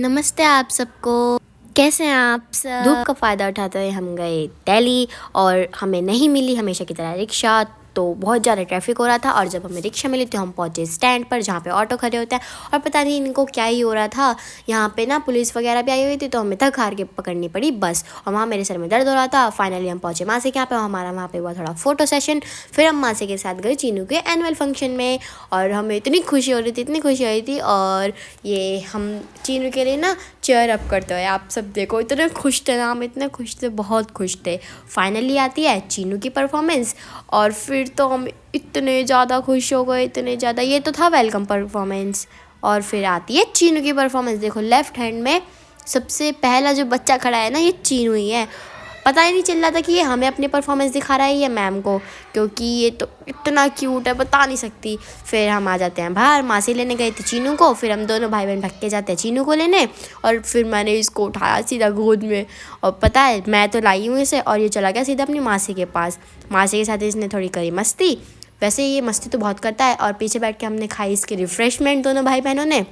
नमस्ते आप सबको, कैसे हैं आप सब। धूप का फ़ायदा उठाते हुए हम गए दिल्ली और हमें नहीं मिली हमेशा की तरह रिक्शा, तो बहुत ज़्यादा ट्रैफिक हो रहा था। और जब हमें रिक्शा मिली तो हम पहुँचे स्टैंड पर जहाँ पे ऑटो खड़े होते हैं। और पता नहीं इनको क्या ही हो रहा था, यहाँ पे ना पुलिस वगैरह भी आई हुई थी, तो हमें थक हार के पकड़नी पड़ी बस। और वहाँ मेरे सर में दर्द हो रहा था। फाइनली हम पहुँचे मासी के यहाँ पे, हमारा वहाँ पे हुआ थोड़ा फ़ोटो सेशन। फिर हम मासी के साथ गए चीनू के एनुअल फंक्शन में और हमें इतनी खुशी हो रही थी, इतनी खुशी हो रही थी। और ये हम चीनू के लिए ना चेयर अप करते हुए आप सब देखो, इतने खुश थे ना, हम इतने खुश थे, बहुत खुश थे। फाइनली आती है चीनू की परफॉर्मेंस और फिर तो हम इतने ज़्यादा खुश हो गए, इतने ज़्यादा। ये तो था वेलकम परफॉर्मेंस और फिर आती है चीनू की परफॉर्मेंस। देखो लेफ्ट हैंड में सबसे पहला जो बच्चा खड़ा है ना, ये चीनू ही है। पता ही नहीं चल रहा था कि ये हमें अपनी परफॉर्मेंस दिखा रहा है या मैम को, क्योंकि ये तो इतना क्यूट है, बता नहीं सकती। फिर हम आ जाते हैं बाहर, मासी लेने गए थे चीनू को, फिर हम दोनों भाई बहन भाग के जाते हैं चीनू को लेने। और फिर मैंने इसको उठाया सीधा गोद में, और पता है मैं तो लाई हूँ इसे, और ये चला गया सीधा अपनी मासी के पास। मासी के साथ इसने थोड़ी करी मस्ती, वैसे ये मस्ती तो बहुत करता है। और पीछे बैठ के हमने खाई इसकी रिफ़्रेशमेंट दोनों भाई बहनों ने,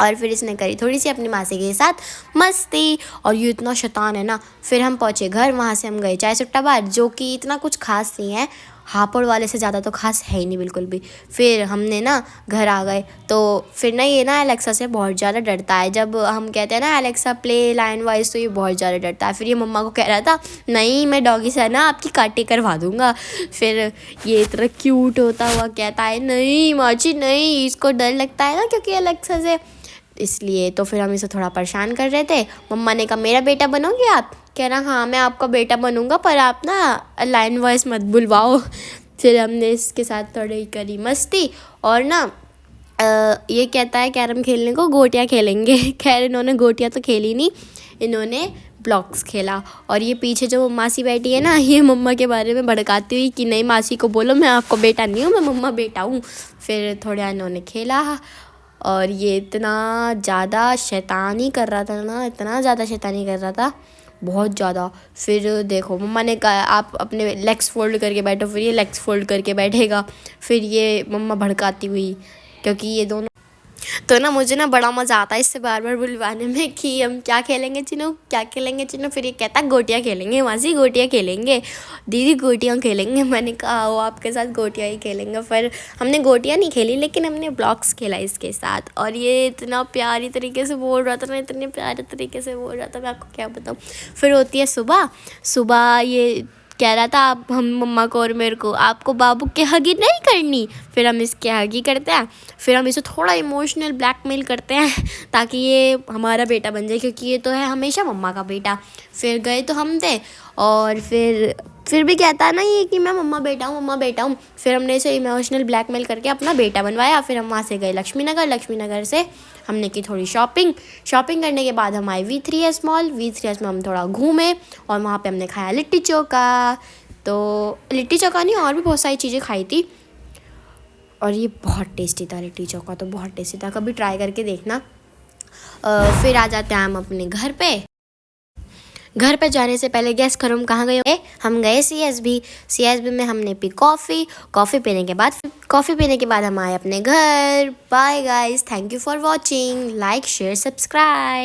और फिर इसने करी थोड़ी सी अपनी मासी के साथ मस्ती। और ये इतना शैतान है ना। फिर हम पहुँचे घर, वहाँ से हम गए चाय सुट्टा बार, जो कि इतना कुछ खास नहीं है, हापुड़ वाले से ज़्यादा तो खास है ही नहीं बिल्कुल भी। फिर हमने ना घर आ गए, तो फिर ना ये ना एलेक्सा से बहुत ज़्यादा डरता है। जब हम कहते हैं ना एलेक्सा प्ले लाइन वाइज, तो ये बहुत ज़्यादा डरता है। फिर ये मम्मा को कह रहा था नहीं मैं डॉगी से ना आपकी काटी करवा दूँगा। फिर ये इतना क्यूट होता हुआ कहता है नहीं माची नहीं, इसको डर लगता है ना क्योंकि एलेक्सा से, इसलिए। तो फिर हम इसे थोड़ा परेशान कर रहे थे। मम्मा ने कहा मेरा बेटा बनोगे आप, कह रहा हाँ मैं आपका बेटा बनूंगा, पर आप ना लाइन वॉइस मत बुलवाओ। फिर हमने इसके साथ थोड़ी करी मस्ती। और ना ये कहता है कैरम खेलने को, गोटियाँ खेलेंगे। खैर इन्होंने गोटियाँ तो खेली नहीं, इन्होंने ब्लॉक्स खेला। और ये पीछे जो मासी बैठी है ना, ये मम्मा के बारे में भड़काती हुई कि नहीं मासी को बोलो मैं आपको बेटा नहीं हूँ, मैं मम्मा बेटा हूँ। फिर थोड़ा इन्होंने खेला, और ये इतना ज़्यादा शैतानी कर रहा था ना, इतना ज़्यादा शैतानी कर रहा था, बहुत ज़्यादा। फिर देखो मम्मा ने कहा आप अपने लेग्स फोल्ड करके बैठो, फिर ये लेग्स फोल्ड करके बैठेगा। फिर ये मम्मा भड़काती हुई, क्योंकि ये दोनों तो ना मुझे ना बड़ा मज़ा आता है इससे बार बार बुलवाने में कि हम क्या खेलेंगे चिन्नू, क्या खेलेंगे चिन्नू। फिर ये कहता गोटियाँ खेलेंगे मासी, गोटियाँ खेलेंगे दीदी, गोटियाँ खेलेंगे। मैंने कहा वो आपके साथ गोटियाँ ही खेलेंगे। फिर हमने गोटियाँ नहीं खेली, लेकिन हमने ब्लॉक्स खेला इसके साथ। और ये इतना प्यारी तरीके से बोल रहा था ना, इतने प्यारे तरीके से बोल रहा था, मैं आपको क्या बताऊँ। फिर होती है सुबह, सुबह ये कह रहा था आप हम मम्मा को और मेरे को आपको बाबू के हगी नहीं करनी। फिर हम इसके हगी करते हैं, फिर हम इसे थोड़ा इमोशनल ब्लैकमेल करते हैं ताकि ये हमारा बेटा बन जाए, क्योंकि ये तो है हमेशा मम्मा का बेटा। फिर गए तो हम थे, और फिर भी कहता है ना ये कि मैं मम्मा बेटा हूँ, मम्मा बेटा हूँ। फिर हमने इसे इमोशनल ब्लैकमेल करके अपना बेटा बनवाया। फिर हम वहाँ से गए लक्ष्मीनगर, लक्ष्मीनगर से हमने की थोड़ी शॉपिंग करने के बाद हम आए V3S मॉल। V3S में हम थोड़ा घूमे, और वहाँ पे हमने खाया लिट्टी चोखा। तो लिट्टी चोखा नहीं, और भी बहुत सारी चीज़ें खाई थी, और ये बहुत टेस्टी था लिट्टी चोखा, तो बहुत टेस्टी था, कभी ट्राई करके देखना। फिर आ जाते हैं हम अपने घर पे। घर पे जाने से पहले गैस करो हम कहाँ गए, हम गए CSB में हमने पी कॉफ़ी पीने के बाद हम आए अपने घर। Bye guys, thank you for watching, like share subscribe.